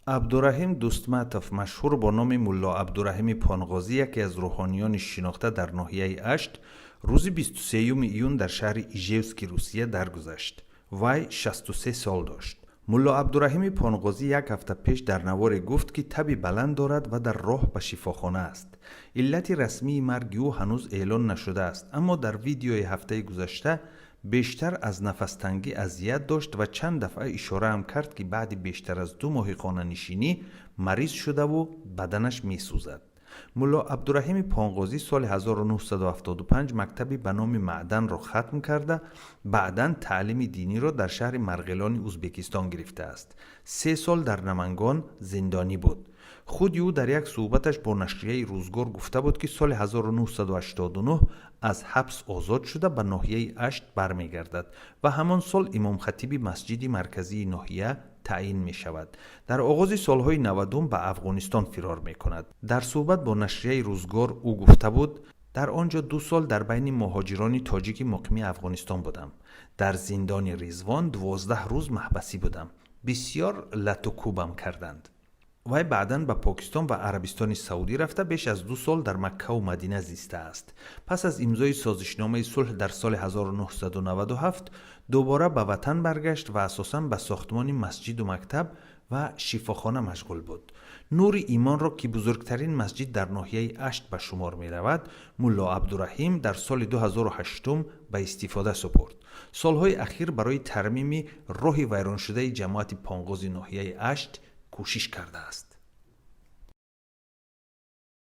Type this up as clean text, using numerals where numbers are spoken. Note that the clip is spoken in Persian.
عبدالرحیم دوستماتوف مشهور با نام ملا عبدالرحیم پانغازی یکی از روحانیان شناخته در ناحیه اشت روز 23 ایون در شهر ایژevsk روسیه درگذشت. وی 63 سال داشت. ملا عبدالرحیم پانغازی یک هفته پیش در نوار گفت که تب بلند دارد و در راه به شفاخانه است. علت رسمی مرگ او هنوز اعلان نشده است، اما در ویدیوی هفته گذشته بیشتر از نفس تنگی اذیت داشت و چند دفعه اشاره هم کرد که بعد بیشتر از 2 ماه خانه نشینی مریض شده و بدنش می سوزد. ملا عبدالرحیم پانغازی سال 1975 مکتبی به نام معدن را ختم کرده، بعداً تعلیم دینی را در شهر مرغلان ازبکستان گرفته است. 3 سال در نمنگان زندانی بود. خود او در یک صحبتش با نشریه روزگار گفته بود که سال 1989 از حبس آزاد شده به ناحیه اشت برمیگردد و همان سال امام خطیب مسجد مرکزی ناحیه تعیین می شود. در آغاز سالهای 90 به افغانستان فرار می کند. در صحبت با نشریه روزگار او گفته بود: در آنجا 2 سال در بین مهاجران تاجیک مقیم افغانستان بودم. در زندان ریزوان 12 روز محبسی بودم. بسیار لط و کوبم کردند. وی بعداً به پاکستان و عربستان سعودی رفته بیش از 2 سال در مکه و مدینه زیسته است. پس از امضای سازشنامه صلح در سال 1997 دوباره به وطن برگشت و اساساً به ساختمان مسجد و مکتب و شفاخانه مشغول بود. نور ایمان را که بزرگترین مسجد در ناحیه اشت به شمار می رود، ملا عبدالرحیم در سال 2008 به استفاده سپرد. سالهای اخیر برای ترمیم راه ویران شده جماعت پانغاز ناحیه اشت کوشش کرده است.